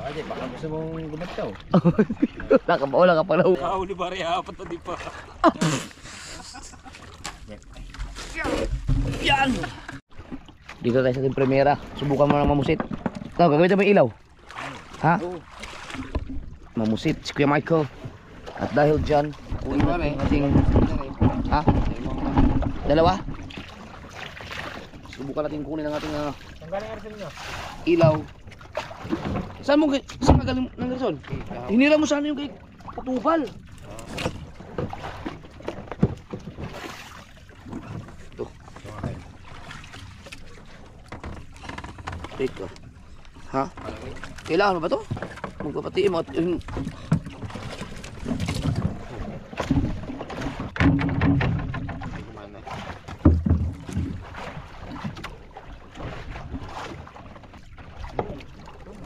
Ate, baka gusto mong gumataw. Wala ka pala. Kahuli ba rin apat na di pa. Yan! Dito tayo sa ating premiera. Subukan mo ng mamusit. Ito, gagawin mo yung ilaw. Ha? Mamusit si Kuya Michael. At dahil dyan, kunin natin ating... Ha? Dalawa? Subukan natin kunin ang ating ilaw. Saan ka galing ng Rizal? Hinira mo sana yung kay Patubal. Ito. Teka. Ha? Kailangan mo ba ito? Magpapatiin mo at yung...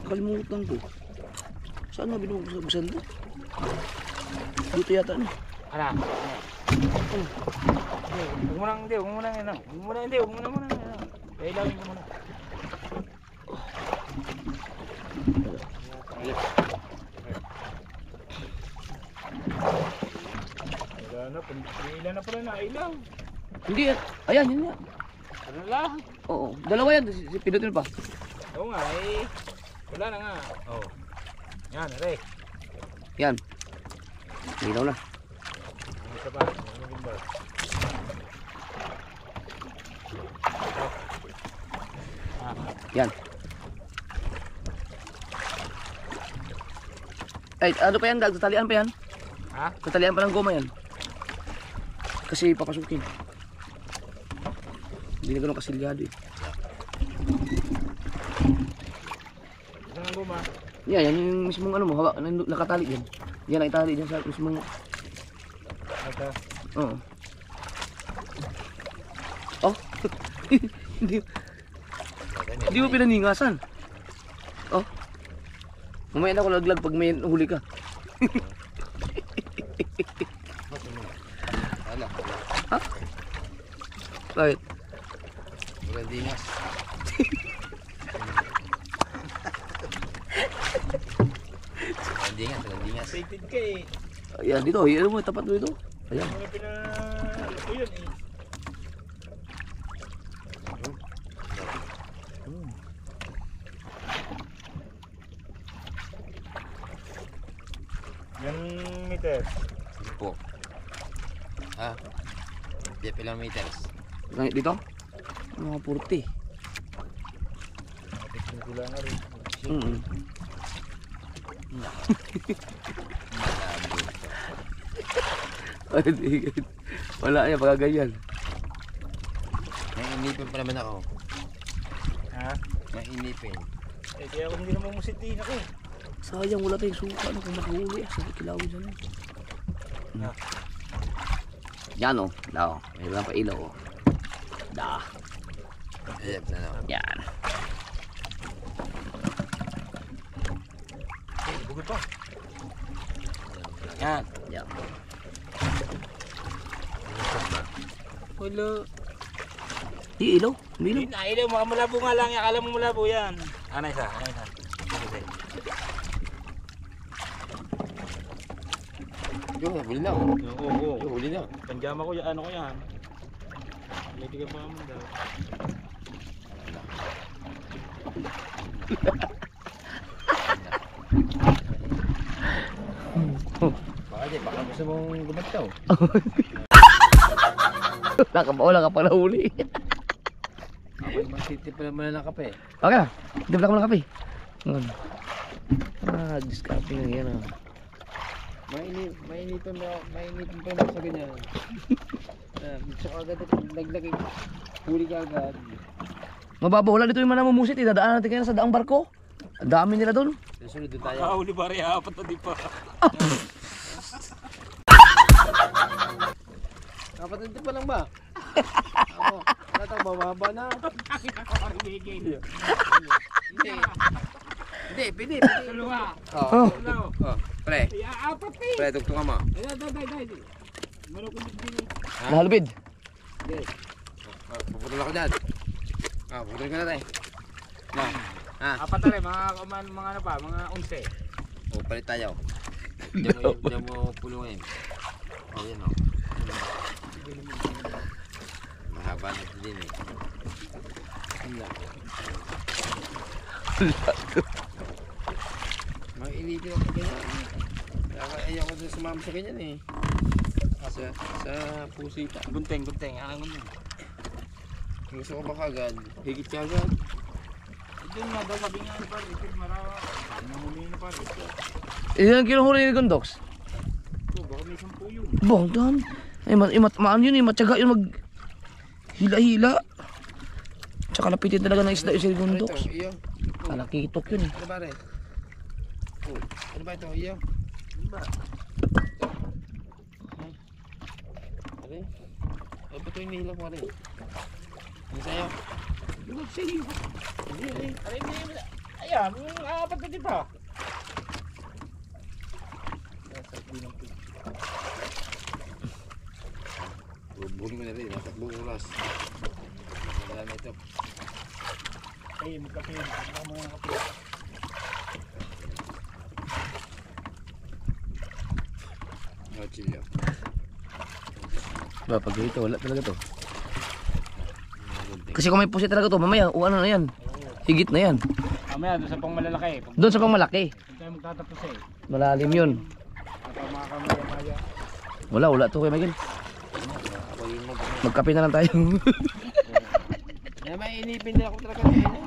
Kalimutan ko. Saan na binubuksan to? Dito yata na. Ano? Huwag mo lang, hindi. Huwag mo lang yan. Huwag mo lang, hindi. Huwag mo lang muna. Kailawin ko muna. Ilan na pala na ilaw. Hindi yan. Ayan, yun yan. Ano lang? Oo. Dalawa yan. Pinutin pa. Oo nga eh. Wala na nga. Oo. Yan, aray. Yan. Ilaw na. Ano isa pa? Ano din ba? Yan. Ay, ano pa yan? Tatalian pa yan? Ha? Tatalian pa ng goma yan. Kasi papasukin. Hindi na ganun kasilyado eh. Isang ang guma. Yan, yan yung mismong ano mo, hawak, nakatali dyan. Yan ang itali dyan sa mismong... Ito. Oo. Oh. Hindi mo pinaningasan. Oh. Mamaya na ako laglag pag may huli ka. Wala. Ha? Bakit? Walang dingas. Walang dingas, walang dingas. Excited ka eh. Ayan, dito. Ayan mo, tapat mo dito. Ayan. Ano ito yun eh. Yung meter. Po. Ah. Di pilang meters. Dito? Mga 40. Natin ko lang rin. Wala yan, pagkaganyan. Nainipin pa naman ako. Ha? Nainipin. Eh kaya ako hindi naman musitin ako. Sayang, wala tayong suka. Ano kung makahuli? Sabi kilawin na lang. Yan o. Daw. May ilang pa ilaw o. Da. Ayan na naman. Yan. Eh, bugod pa. Yan. Yan. Wala. Di ilaw. May ilaw. Hindi na ilaw, mga malabo nga lang. Akala mo malabo yan. Ano isa? Ano isa? Yung huli na. Oo. Yung huli na. Panjama ko yan. Ano ko yan? Hindi ka pa naman daw. Baka gusto mong gumataw. Wala ka pala huli. Ako yung masitip pa naman ng kape. Okay na. Dibla ko ng kape. Discarding na yan. Mainitin pa naman sa ganyan. Gusto ka agad ito. Laglag huli ka agad. Mababawala dito yung manamumusit. Dadaan natin kayo sa daang barko. Ang dami nila doon. Susunod doon tayo. Kahuli ba rin apat na di pa. Apat na pa lang ba? Ako, natang bababa na. Hindi, pwede. Dalawa. Oh. Oh, pre. Apat eh. Pre, tugtungan mo. Dahil. Mano ko din. Nahalubid. Puputol ako dyan. Puputol ka na tayo. Apat na rin, mga ano pa, mga 11. O, palit tayo. Diyan mo pulungin. O, yan o. Mahaba na ito din eh. Mailipin ako ganyan. Ayaw ko doon sumama sa ganyan eh. Sa pusita. Gunteng, ang gunteng. Gusto ko ba kagad? Higit ka agad? Doon nga daw, sabi nga ni Par, ito marawa. Namuli ni Par, ito. Ilang kinuhuli ni Gondox? Ito, baka may 10 yun. Bong, dami. Ay, maan yun eh, matyaga yun mag hila-hila. Tsaka lapitin talaga ng isda yung si Gondox. Ano ito? Iyo? Alakitok yun eh. Ano ba rin? Oh, ano ba ito? Iyo? Ano ba? Ano? Ay, ba't ito yung nihila mo rin? Ano sa'yo? Lugod sa iyo. Aray, hindi. Ayan, apat na din pa. Bubuhin mo na rin, natakbo ng oras. Wala na ito. Ay, magkape. Mga kape. Chilyo. Ba, pag ito, wala talaga to. Kasi kung may pusit talaga to, mamaya, ano na yan. Higit na yan. Mamaya, doon sa pang malalaki. Doon sa pang malaki. Hindi tayo magtatapos eh. Malalim yun. Kapag mga kamaya-maya. Wala to kay Miguel. Magkape na lang tayo. Kaya mainipin din ako talaga na yun.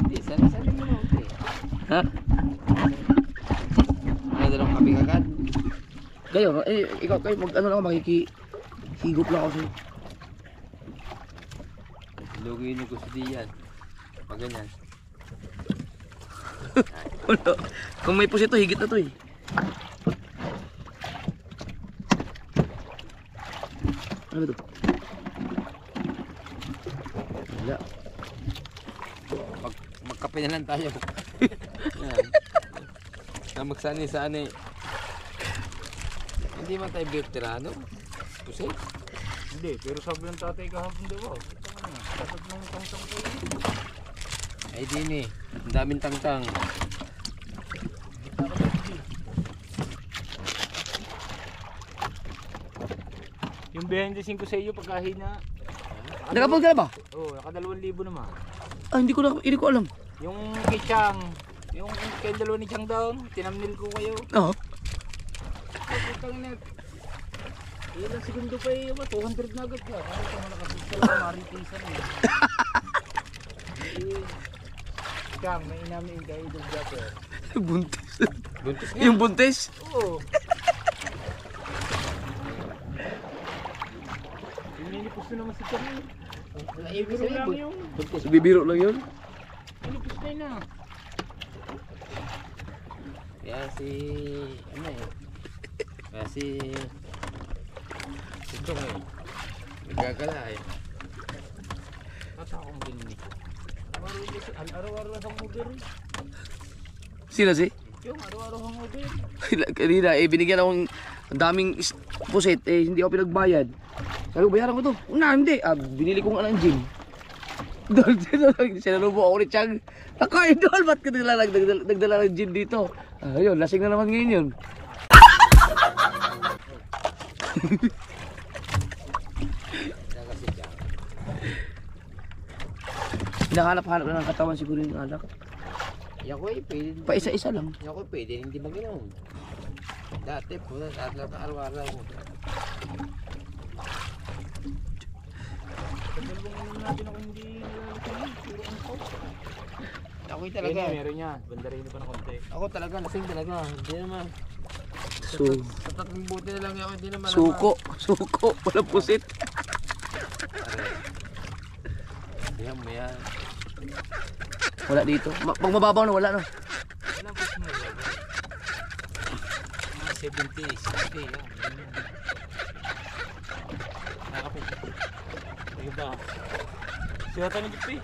Hindi, sali-sali mo na okay. Ha? May dalawang kape kagad. Kayo, ikaw kayo, ano lang, makikihigop lang ako sa'yo. Lugi ni gusto di yan. Pag ganyan. Wala. Kung may pusit to, higit na to eh. Ano to? Wala. Magkape na lang tayo. Yan. Na magsani-sani. Hindi man tayo veterano. Pusit. Hindi, pero sabi ng tatay kahapon daw. Dapat mong tangtang ko yun. Ay din eh. Ang daming tangtang. Yung 25 sa iyo pagkahina. Nakapag ka na ba? Oo, naka 2,000 naman. Ah, hindi ko alam. Yung kay Chang, yung kay dalawa ni Chang down, tinamnil ko kayo. Oo. Putang ina. Ilang segundo pa eh, 200 na agad ka. Ano ito malakas sa mga maritisan eh. Chang, may inamin kayo doon dapper. Buntis. Buntis nga. Yung buntis? Oo. Inilipos na naman si Chang eh. Bibiro lang yung. Bibiro lang yun. Inilipos na yun ah. Kaya si... Ano eh. Kaya si... Sintong eh. Nagkakala eh. Tatakong din eh. Araw-araw ang moder. Sino si? Yung araw-araw ang moder. Kanina, binigyan akong daming pusit, hindi ako pinagbayad. Sabi ko, bayaran ko to. Hindi. Binili ko nga ng gin. Doon, sinalubo ako ni Chang. Ako, idol, ba't ka nagdala ng gin dito? Ayun, lasing na naman ngayon yun. Hinahanap-hanap na ng katawan siguro yung alak. Ako eh, pwede. Pa isa-isa lang. Ako eh, pwede hindi mag-inom. Dati po, araw-araw. Pagdalawang inom natin ako hindi nilalakay. Puro ang pop. Ako talaga. Meron niya. Bandarino pa na konti. Ako talaga, lasing talaga. Hindi naman. Sa tatlong buti na lang ako, hindi naman. Suko, walang pusit. Yan mo yan. Wala dito. Pag mababaw na, wala na. Wala po sa mga. Mga 70, 60. Yan. Nakapit. Ay ba? Siya tayo ng gipi.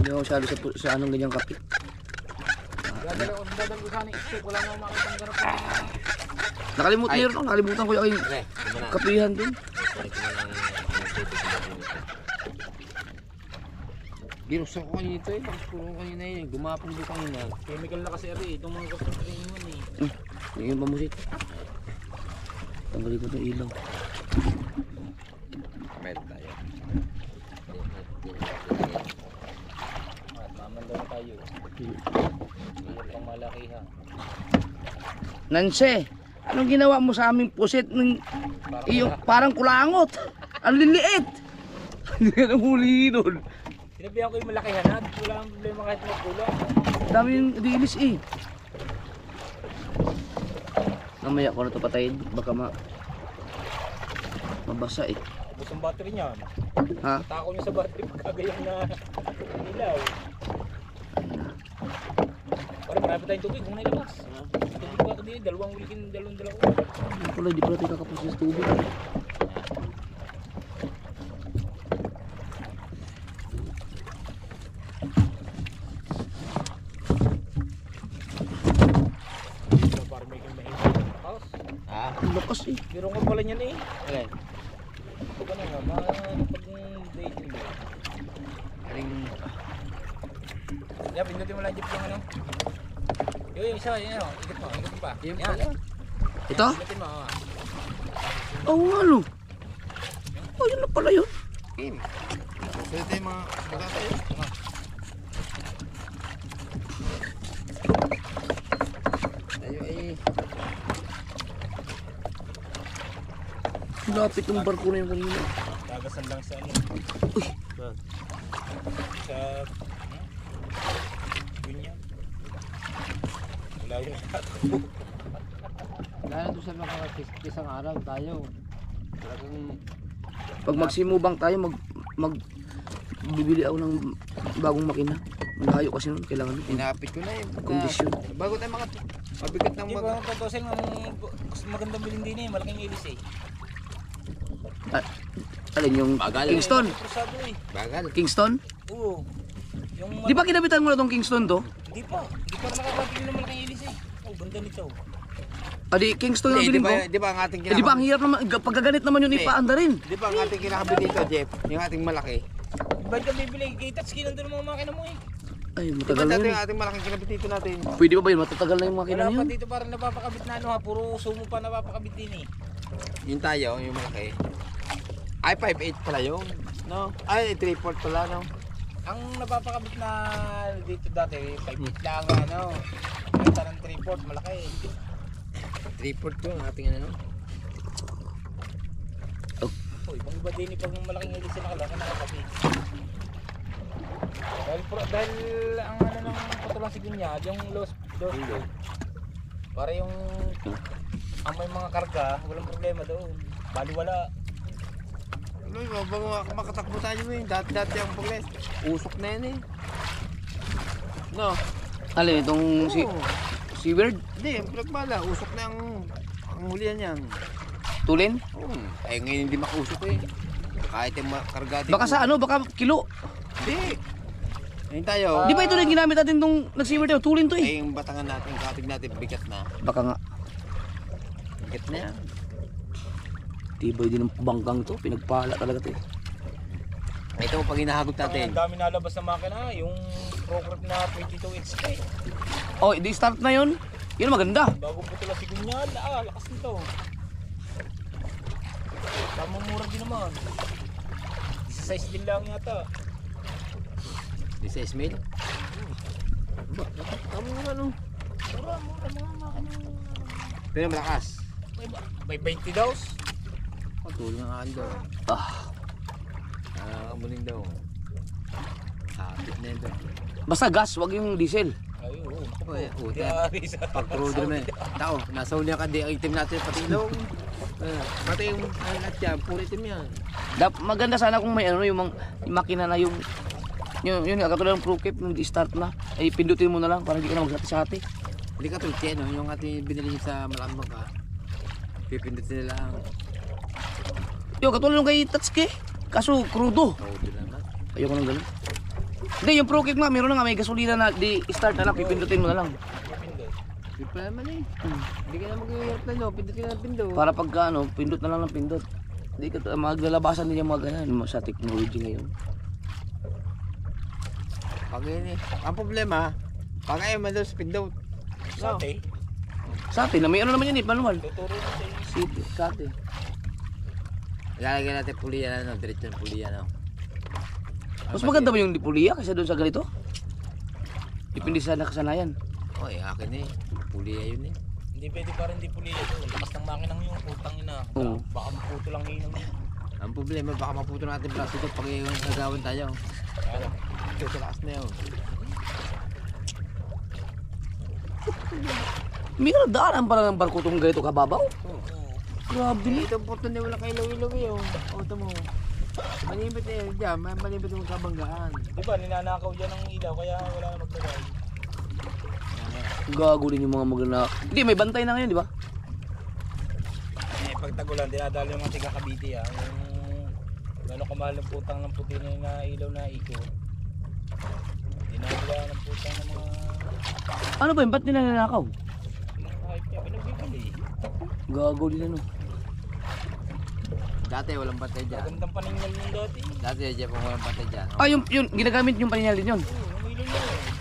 Hindi ako masyado sa anong ganyang kape. Dadal ko sana isip. Wala nga makitang garap. Nakalimutan ko yung Okay, kapihan dun. Binuksan ko kanina ito eh. Tapos puro kanina yun. Gumapang doon kanina. Chemical na kasi ari, itong mga gusto natin yun eh. Yung pamusit. Tanggalin ko itong ilaw. Meron tayo. At mamanda na tayo. Mayroon pang malaki ha. Nanse, anong ginawa mo sa aming pusit ng iyo parang kulangot? Ang liliit. Hindi ka nang huli doon. Sinabihan ko yung malakihan ha. Wala kang problema kahit magkulang. Dami yung dilis eh. Mamaya ko na ito patayin. Baka mabasa eh. Ubus ang battery niyan. Ha? Tako niya sa battery pagkagayan na ilaw. Parang marami tayong tubig kung nailabas. Tubig ko ako din, dalawang dalawa. Di pala tayo kakapos sa tubig. Parang may kang mahirap. Tapos, Ang lakas eh. biro nga pala niyan eh. Alin? Ito ka na nga, pag-dating mo. Aling... Yeah, pindutin mo lang jeep yung ano. Yung isa, yun o, ikot mo pa. Yung Yan. pala. Ito? Pindutin mo, Oo nga no. Oh, yun na pala yun. Game. So ito yung mga tayo. Tayo ay... Lapit ng barko na yung kanina. Gagasan lang sa ano. Uy. Sa... Ganyan. Wala yung tatakbo. Dahil doon sa makakisang araw tayo. Talagang... Pag magsimubang tayo, bibili ako ng bagong makina. Malayo kasi nun, kailangan Inapit ko na yung kondisyon. bago tayo mabigat ng Hindi ba tutusin ang magandang bilhin din eh, malaking ilis eh. Alin yung Bagal. Kingston? Prusado eh. bagal. Kingston? Oo. Yung Di ba kinabitan mo na tong Kingston to? Hindi pa nakakapagin ng malaking ilis eh. Oh, ganda nito. Adi, Kingston ang Hindi, bilhin ko. di ba ang ating Eh, di ba ang hirap naman, pagkaganit naman yun ipaanda rin. Di ba ang ating kinakabit dito, Jeff? Yung ating malaki. Ba't ka bibili? Kay touchscreen nandun ang mga makina mo eh. Ay, Di ba matagal na dati yun. yung ating malaking kinabit dito natin? Pwede ba ba yun? Matatagal na yung makina Wala na pa yun. dito parang napapakabit na ano ha. Puro sumo pa napapakabit din eh. Yung tayo, yung malaki. Ay, 5.8 pala yung. No? Ay, 3.4 pala, no? Ang napapakabit na dito dati, 5 lang ano. Kaya ng 3/4 malaki. 3.4 ko ang ating ano, no? Oh, ibang iba din pag malaking ilis na nakakabit. Dahil ang ano ng patulang sigunya, yung lost para yung ang may mga karga, walang problema doon. Baliwala. Uy, bago makatakbo tayo mo yun. Dati ang pagles. Usok na yan eh. No? Alin, itong Oo. si Weird? Hindi, ang pinagbala. Usok na ang hulihan yan. Tulin? Oo. Eh ngayon hindi makausok eh. Kahit yung kargati. Baka sa ano, baka kilo. Hindi. Ayun tayo. Di ba ito rin ginamit natin itong nag-seaweed tayo? Tulin to eh. Eh yung batangan natin, yung katig natin, bigat na. Baka nga. Bigat na yan. Tibay din ng bangkang to. Pinagpala talaga to eh. Ito pag hinahagot Ang natin. dami nalabas na makina, yung program na 22 HP. Oh, di start na yun. Yun maganda. Bago putula sigunya, lakas nito. Tamang mura din naman. 16 din lang yata. 16 mil? Tama nga no. Mura mga makina. Pero malakas. May 20 daw. Tulong ang ando. Ah, Amunin daw. Habit na yun daw. basta gas, wag yung diesel. Ay, oo. Oy, Yari sa pag crude naman. Tao, nasa uli ka di ang itim natin pati ilong. Pati yung lahat yan, puro itim yan. Maganda sana kung may ano yung makina na yung nga katulad ng ProCap nung di-start na ay pindutin mo na lang para hindi ka na magsati-sati. Hindi ka tulad yan, yung ating binili sa Malambang ka. Pipindutin nila ang Yung katulad ng kay Tatsuki. Kaso crudo. crude naman. Ayoko nang ganun. Hindi, yung ProCap nga, meron na nga may gasolina na di-start na lang, pipindutin mo na lang. Hindi pa naman eh. Hindi ka na mag-iirap na no, pindutin na pindot. Para pagka ano, pindot na lang ng pindot. Hindi ka maglalabasan din yung mga ganyan sa technology ngayon. Pag ini, ang problema, pag ayaw mo daw speed out. Sa ate, Sa atin, na may ano naman yun eh, manual. tuturo na sa inyo. City, sa atin. Ilalagay natin pulian, ano, diretso ng pulian, ano. Mas maganda ba yung dipuliya kaysa doon sa ganito? Depende sa nakasanayan. Oy, akin eh. Puliya yun eh. Hindi pwede pa rin di puliya ito. Lakas ng makinang yung putang ina. Oo. Baka maputo lang inang yun. Ang problema, baka maputo natin braso ito pag nagawan tayo. Ano? Ito sa lakas na yun. May daanan pala ng barko itong ganito kababaw. Grabe ni. Ito po ito na wala kailaw-ilaw yun. O, ito mo. Manibit na yun dyan. Manibit yung kabanggaan. Di ba ninanakaw dyan ang ilaw kaya wala na maglagay. Gago din yung mga magana. Hindi, may bantay na ngayon, di ba? Eh pag tagulan dinadali yung mga tiga Cavite ah. Yung gano'ng kamahal ng putang ng puti na ilaw na iko. Dinadala ng putang ng mga Ano ba yun? Ba't nila nanakaw? kahit niya pinagbibili. Gago din ano. Dati walang patay dyan. Magandang paningal nung dati. Dati dyan po walang patay dyan. Ah, yung ginagamit yung paninal din yun. Oo, may ilaw na eh.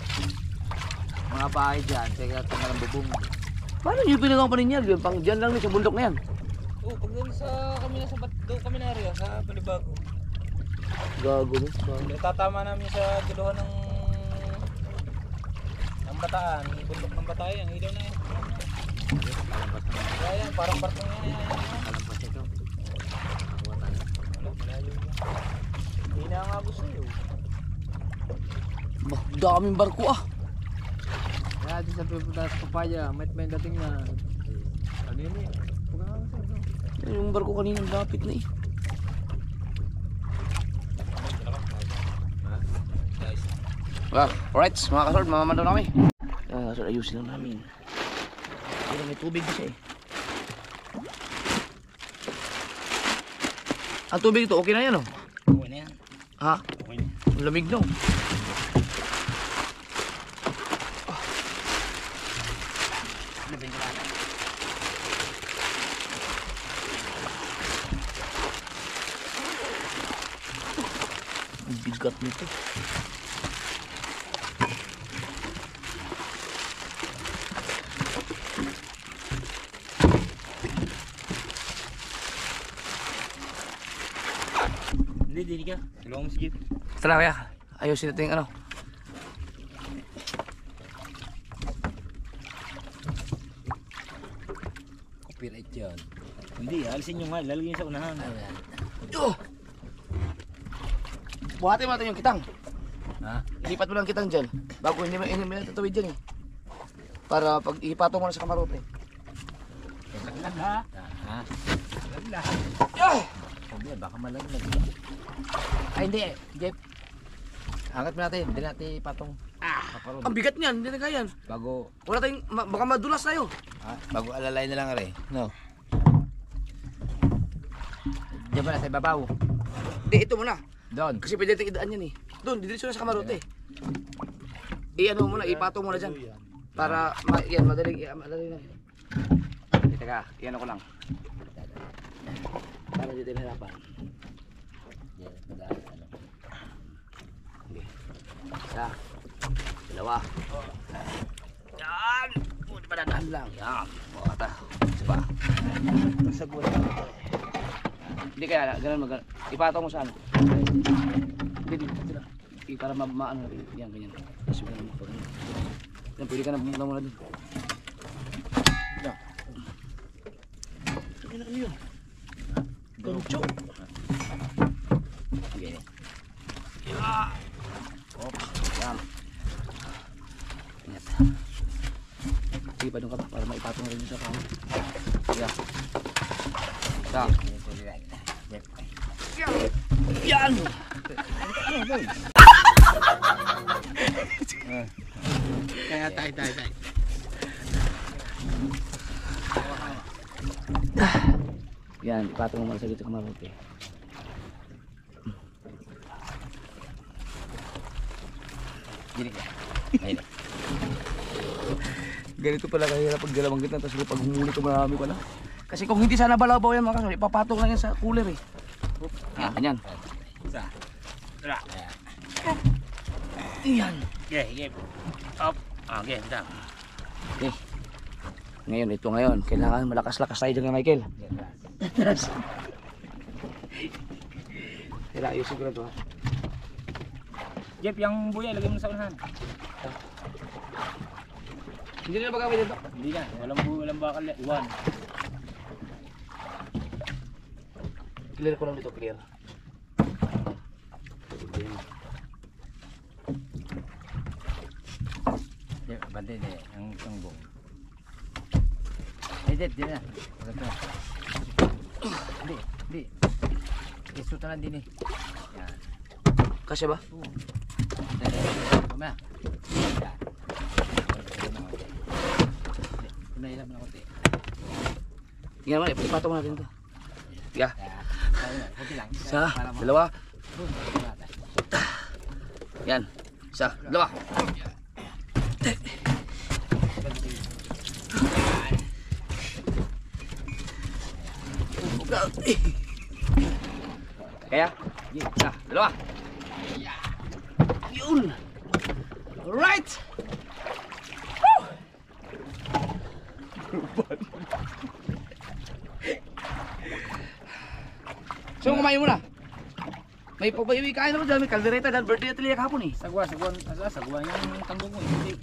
Mga bahay dyan. Teka, tanga ng bubong. Paano nyo pinagawa paninal yun? Pang dyan lang sa bundok na yan. Oo, pag doon sa kami na sa doon kami na rin sa Panibago. Gago din. Natatama namin sa duluhan ng Bataan, bundok ng Bataan, ang ilaw na yan. Kalampas na. Kaya parang barkong yan. Kalampas ito. Nakuha tayo. Wala, malayo yan. Hindi na nga gusto yun. Bah, daming barko ah. Kaya dyan sa pupunta sa papaya, may dating na. Ano yun eh? Huwag ka nga sa Yung barko kanina lapit na eh. Guys, Ah, alright, mga kasord, mamamando na kami. Kasord, ayusin lang namin. Pero may tubig na siya eh. Ang tubig ito, okay na yan oh. okay na yan. Ha? Okay na. Ang lamig no. Ang bigat nito. Hindi ka. Tulungan mo si Jeep. Tara kaya, ayusin natin yung ano. Copyright yun. Hindi, alisin nyo nga. Lalagyan nyo sa unahan. Oh! Buhatin mo natin yung kitang. Ha? Ilipat mo lang kitang dyan. Bago hindi mo natatuwid dyan eh. Para pag ihipato mo na sa kamarote. Ha? Ha? Oh! Sabi na, baka malaglag. Ay hindi eh. Jeff. Angat mo natin. Hindi natin patong. Paparod. Ang bigat niyan, hindi na kaya yan. Bago, Wala tayong, baka madulas tayo. bago alalay na lang rin. No? Diyan ba na sa ibabaw? Hindi, ito muna. Doon. Kasi pwede natin idaan yan eh. Doon, didiretso na sa kamarote. I-ano muna, ipato muna dyan. Para, yan, madaling na. Teka, i-ano ko lang. Para dito nahirapan. Yan, madami ano. Isa, dalawa. Yan! Buti pa dadaan lang. Yan. Bukata. Isa pa. Saguan. Hindi kaya, ganun mag ipato mo sa ano. Hindi, dito lang. Para maano natin. Yan, ganyan. Tapos yung ganun mo pa ganun. Yan, pwede ka na pumunta muna dun. Yan. Sige na yun. Gancho. Okay. Yan. Yan. Ingat. Sige pa doon ka ba para maipatong rin sa kamo. Yan. Yan. Yan. Kaya tayo. Yan, ipatong mo muna sa gitna kamarote. Gini ka. Ayun. Ganito pala kahirap pag dalawang gitna, tapos pag humuli ka marami pala. Kasi kung hindi sana balabaw yan mga kasol, ipapatong lang yan sa cooler eh. Yan, ganyan. Isa. Tara. Yan. Okay, up. Okay, ito. Okay. Ngayon, ito ngayon. Kailangan malakas-lakas tayo dyan, Michael. Kaya ayusin ko na ito ha. Jeff, yung buya, lagay mo sa unahan. Hindi na ba gawin dito? Hindi na, walang bakal. Iwan. Clear ko lang dito, clear. Jeff, bante din. Ang buong. Jeff, di na. Hindi. Isuta lang din eh. Yan. Kasya ba? Kumaya. Yan. Kunay lang ako. Yan naman, ipatong natin ito. Yeah. Okay lang. Isa, dalawa. Yan. Isa, dalawa. Kaya? Isa, dalawa. Yun. Alright. So kumain muna. May pagbayawi kain naman dyan, may kaldereta dahil birthday at liya kahapon eh. Sagwa yung tanggong ko. Hindi.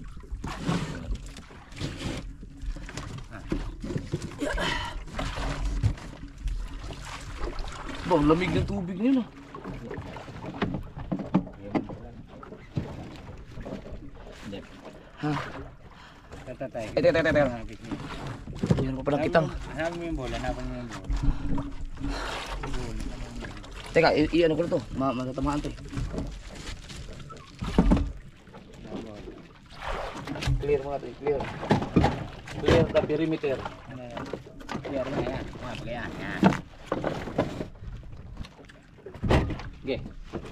Bang, lamig ng tubig niyo no. Ha? Tatatay. Teka. Yan pa palang kitang. Hanapin mo yung bola. Teka, i-ano ko na to. Matatamaan to eh. Clear mga to, clear. Clear the perimeter. Clear na yan. Pagkayan. Okay,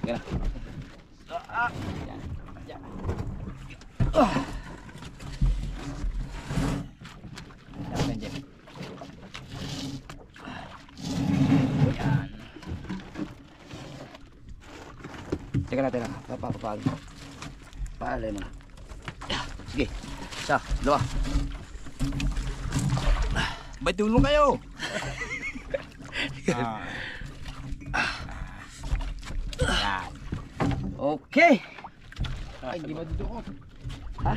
yan na. Teka na. Papapaali. Paalay mo na. Sige. Isa, dalawa. Ba't tulong kayo? Yan. Okay. Ay, di ba dito ko? Ha?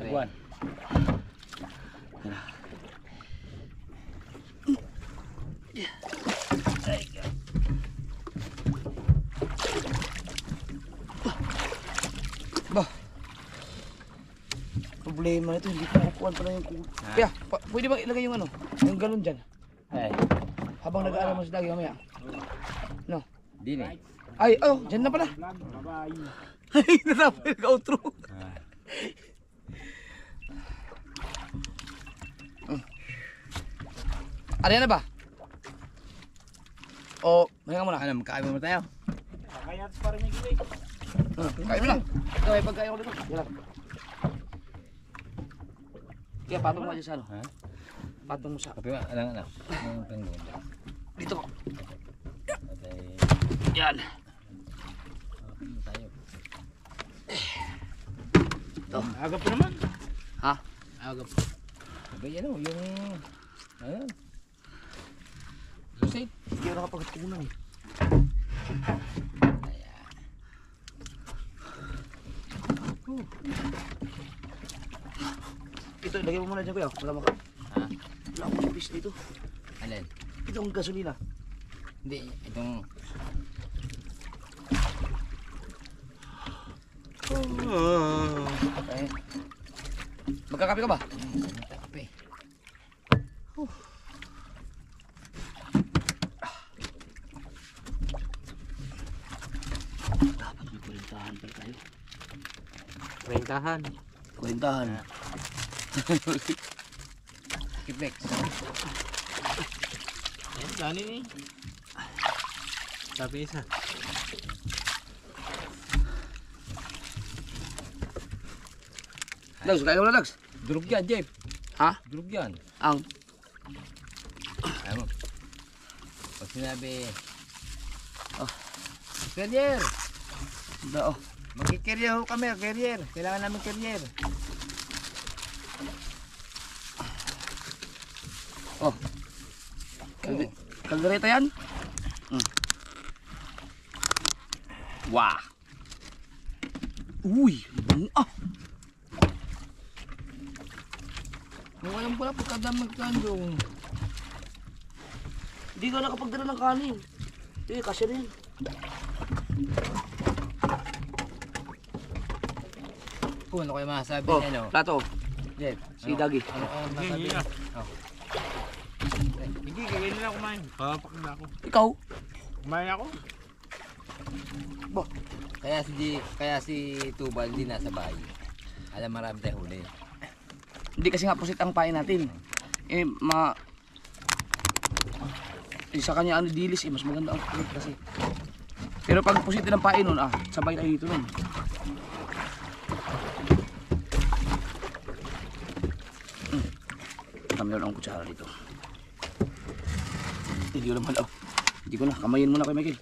Buwan. Bah. Problema ito, hindi ko makukuha pala yung kulo. Kaya, pwede ba ilagay yung ano? Yung galon dyan? Ay. Habang nag-aaral mo sa dagi mamaya. No? Di na. Ay, oh, dyan na pala. Ay, natapos yung outro. Ano yan na ba? O, mahinga muna. Ano, magkain mo tayo? Kain mo na. Ito, may pagkain ko dito. Yan lang. Kaya patong mo dyan sa ano? Ha? Patong mo sa... Kapi mo, ano? Yung tanggong. Dito ko. Patay. Yan. Tayo. Ito. Agap pa naman. Ha? Agap. Sabay ano, yung... Ano? Susit. Hindi ako nakapagtunan eh. Ito, ilagay mo muna dyan kuya. Wala maka. Ha? Wala akong space dito. Alin? Ito ang gasolina. Hindi, itong... Okay. Magkakape ka ba? Kape. Dapat may kwentahan pala tayo. Rentahan. Kwentahan. Kiplex. Ayan, kanin eh. Sabi isa. Dags, kaya mo na Dags. Durog yan, Jeff. Ha? Durog yan. Ang? Alam mo. Pag sinabi, Ah. carrier! Da, oh. Magki-carrier ho kami, carrier. Kailangan namin carrier. Oh. Kaldereta yan? Wah. Uy, ah. Kung alam pala, pagkadam magkandong. Hindi ka nakapagdala ng kanin. Kasi rin. Kung ano kayo masasabi Oh, niya, no? plato. Jeff, Si Dagi. ano kayo masasabi niya? Oh. Hindi, kagayin na kumain. Papapak na ako. Ikaw? Kumain ako. Kaya si Tubal hindi nasa bahay. Alam marami tayong huli. Hindi kasi nga pusit ang pain natin. Sa kanya dilis mas maganda ang pusit kasi. Pero pag pusit din ang pain nun, sabay tayo dito nun. Kami na lang ang kutsara dito. Hindi ko naman, hindi ko na, kamayin muna kay Michael.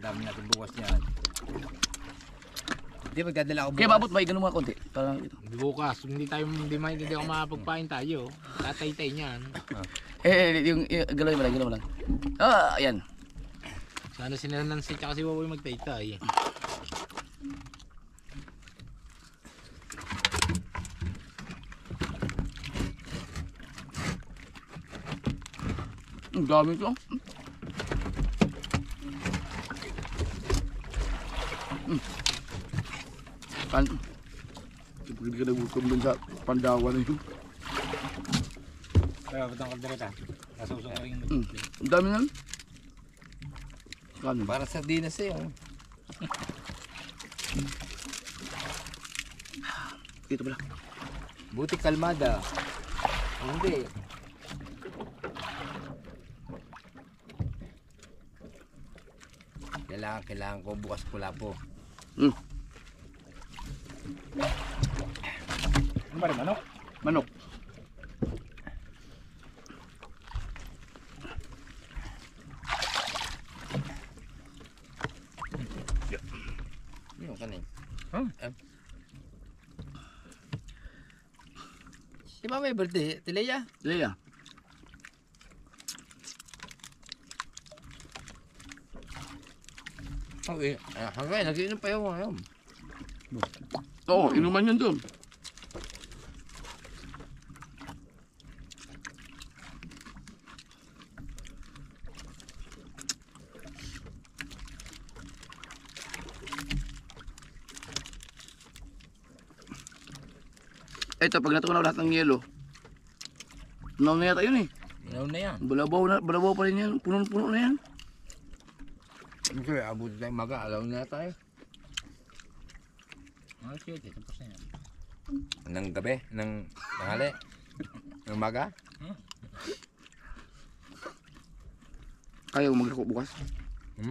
Dami natin bukas niyan. Hindi, magdadala ako bukas. Kaya babot, may ganun mga konti. Para ito. Bukas, hindi ako makapagpain tayo. Tatay-tay niyan. Yung galaw mo lang. Ayan. Sana si Nancy tsaka si Wawoy magtay-tay. Ang dami ito. Hindi ka nagutom dun sa Pandawan na yun. Kaya ba't ang kaldereta? Nasusong ka rin. Ang dami nan. Kano? Para sardinas eh. Oh. Dito pala. Buti kalmada. Hindi. Kailangan ko bukas pula po. Ano ba rin, manok? Manok. Yung kanin. Huh? Di ba may birthday? Tileya? Leia. Okay. Hanggang nag-iinom pa yung ngayon. Oo, inuman yun doon. Ito, pag natunaw lahat ng yelo, tunaw na yata yun eh. Inaw na yan. Balabaw pa rin yan. Puno-puno na yan. Siyempre, abot tayo maga. Alaw na tayo. Sige, tapos na yan. Nang gabi? Nang tanghali? Nang maga? Kaya ko maglako bukas.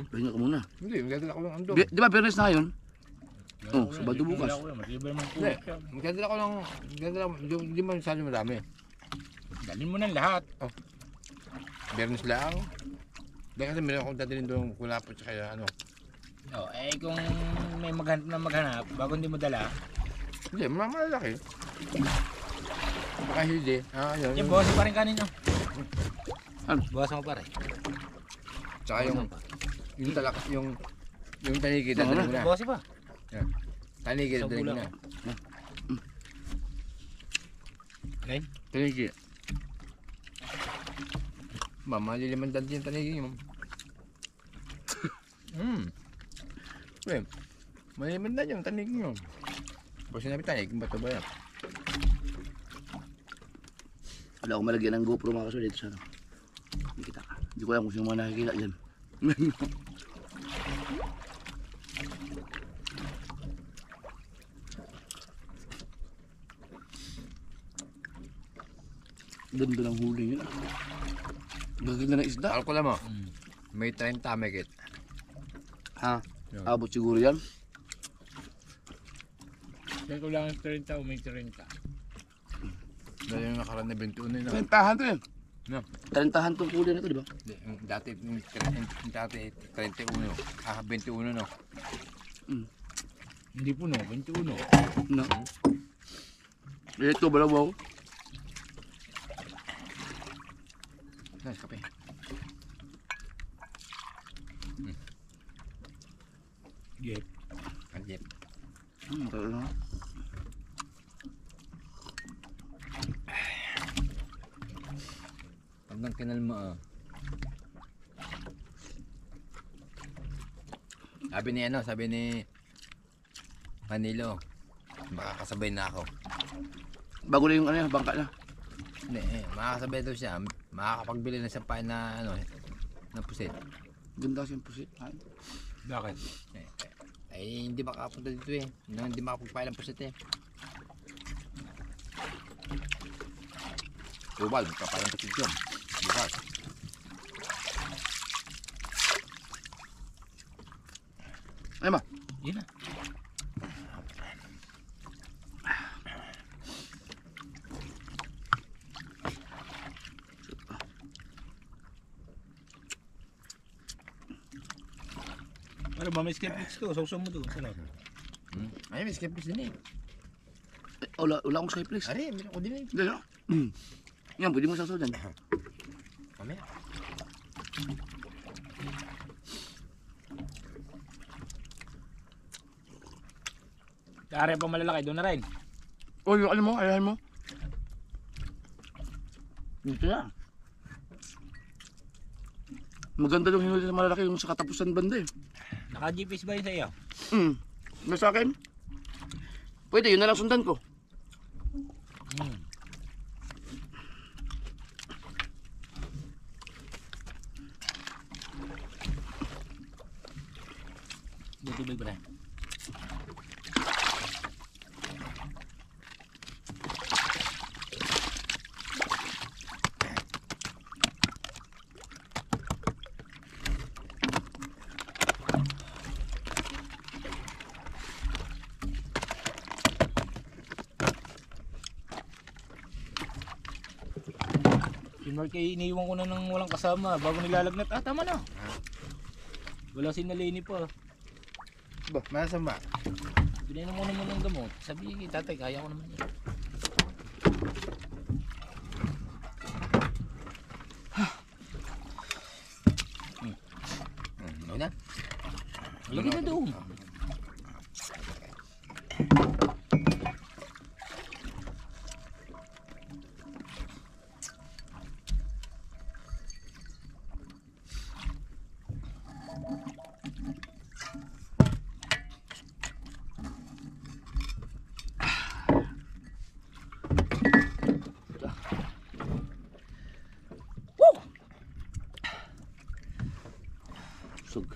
Pahinga ka muna. Hindi, magdadala ko ng andong. Di ba, Pernes na yun? Oo, Sabado bukas. Hindi, magdadala ko ng... Hindi man masyado madami. Dalhin mo ng lahat. Bernes lang. Dahil kasi meron akong dadalhin doon kulapot sa kaya ano. Kung may maghanap, bago hindi mo dala. Hindi, malalaki. Baka hindi. Yun. Yung bawas mo pa rin kanin nyo. Ano? Bawas mo pa rin. Tsaka yung tanigi, dadalhin mo na. Bawas pa. Tanigi, dadalhin mo na. Okay? Tanigi. Malilimandan din yung tanigi mo. Malilimandan yung tanigi mo. Pag sinabi tanig, bato ba yan? Wala akong malagyan ng GoPro mga kaso dito sa ano. Hindi kita ka. Hindi ko alam kung sino mga nakikita dyan. Ganda ng huli yun. Gaganda ng isda. Alkola mo. May 30 megit. Ha? Yun. Abot siguro yan. Kaya ko lang 30 o may 30. Dahil yung nakaraan na 21 yun. 30 to yan. No. 30 tong kulay na to, di ba? Dati, dati 31. 21 no. Hindi po no, 21. No. Ito, balabaw. Nice, kape. Yep. Kanjep. Tayo na. Pag nang kinalma sabi ni Manilo, makakasabay na ako. Bago na yung ano yan, bangka na. Hindi, makakasabay daw siya. Makakapagbili na siya pa na na pusit. Ganda siyang pusit. Ay. Bakit? Hindi makapunta dito eh. Hindi makapagpailang pusit eh. Tubal, magpapailang pusit yun. Bukas. Ay ma. Yun na. Ano ba, may skeptics to? Sausaw mo to. Sarap. Ay, may skeptics din eh. Wala akong skyplex. Ari, meron ko din eh. Hindi no? Yan, pwede mo sasaw dyan. Mamaya. Kaya pa malalaki, doon na rin. O, yung alam mo, ayahan mo. Dito na. Maganda yung hinuli sa malalaki yung sa katapusan banda eh. Naka-GPS ba yun sa iyo? May sa akin? Pwede, yun na lang sundan ko. Tubig ba na? Si Mark ay iniiwan ko na ng walang kasama bago nilalagnat. Ah, tama na. Wala si Nalini pa. Ba, masama. Pinainom mo naman ng gamot. Sabi kay tatay, kaya ko naman yan. Ano na? Lagi na doon. Sug.